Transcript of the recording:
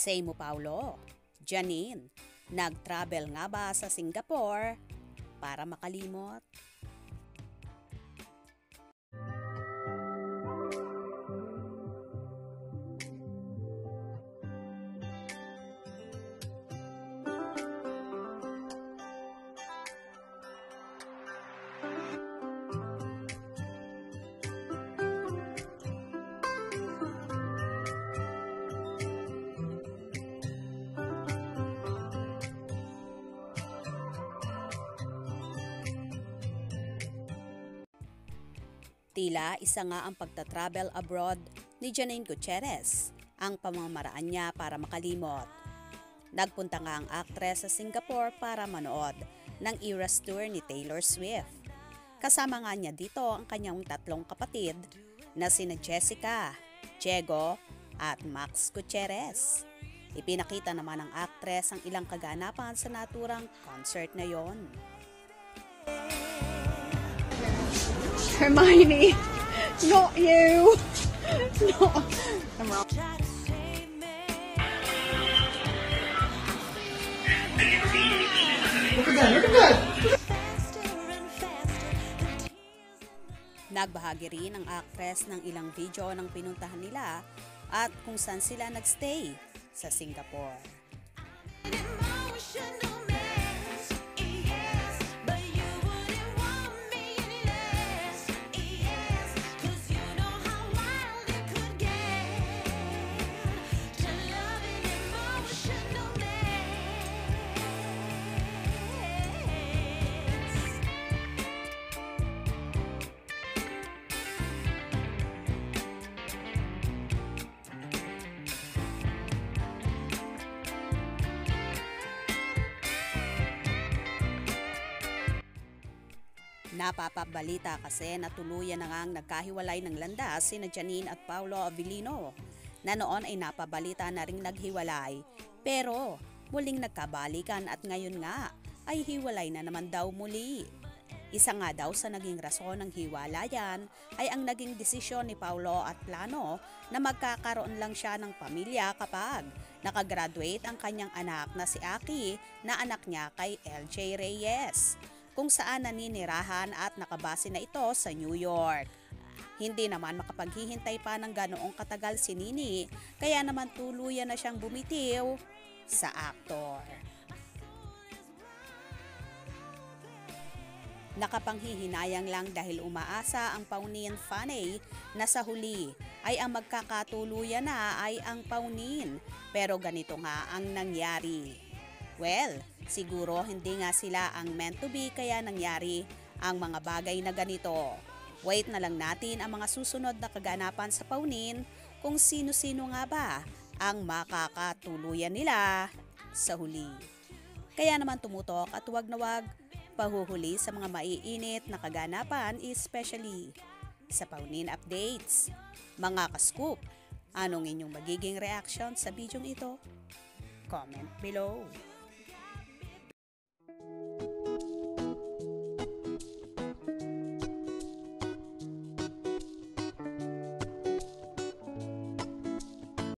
Say mo Paulo, Janine, nag-travel nga ba sa Singapore para makalimot? Tila isa nga ang pagta-travel abroad ni Janine Gutierrez, ang pamamaraan niya para makalimot. Nagpunta nga ang aktres sa Singapore para manood ng Eras Tour ni Taylor Swift. Kasama nga niya dito ang kanyang tatlong kapatid na sina Jessica, Diego at Max Gutierrez. Ipinakita naman ng aktres ang ilang kaganapan sa naturang concert na yon. Hermione, not you. No. I'm wrong. Look at that, look at that. Nagbahagi rin ang actress ng ilang video ng pinuntahan nila at kung saan sila nagstay sa Singapore. Napapabalita kasi na tuluyan na ngang nagkahiwalay ng landas sina Janine at Paulo Avellino, na noon ay napabalita na ring naghiwalay pero muling nagkabalikan at ngayon nga ay hiwalay na naman daw muli. Isa nga daw sa naging rason ng hiwalayan ay ang naging desisyon ni Paulo at plano na magkakaroon lang siya ng pamilya kapag nakagraduate ang kanyang anak na si Aki na anak niya kay LJ Reyes, kung saan naninirahan at nakabase na ito sa New York. Hindi naman makapaghihintay pa ng ganoong katagal si Nini, kaya naman tuluyan na siyang bumitiw sa aktor. Nakapanghihinayang lang dahil umaasa ang Paunin Fanny na sa huli ay ang magkakatuluyan na ay ang Paunin, pero ganito nga ang nangyari. Well, siguro hindi nga sila ang meant to be kaya nangyari ang mga bagay na ganito. Wait na lang natin ang mga susunod na kaganapan sa Paunin kung sino-sino nga ba ang makakatuluyan nila sa huli. Kaya naman tumutok at huwag na huwag pahuhuli sa mga maiinit na kaganapan, especially sa Paunin updates. Mga ka-scoop, anong inyong magiging reaction sa bidyong ito? Comment below.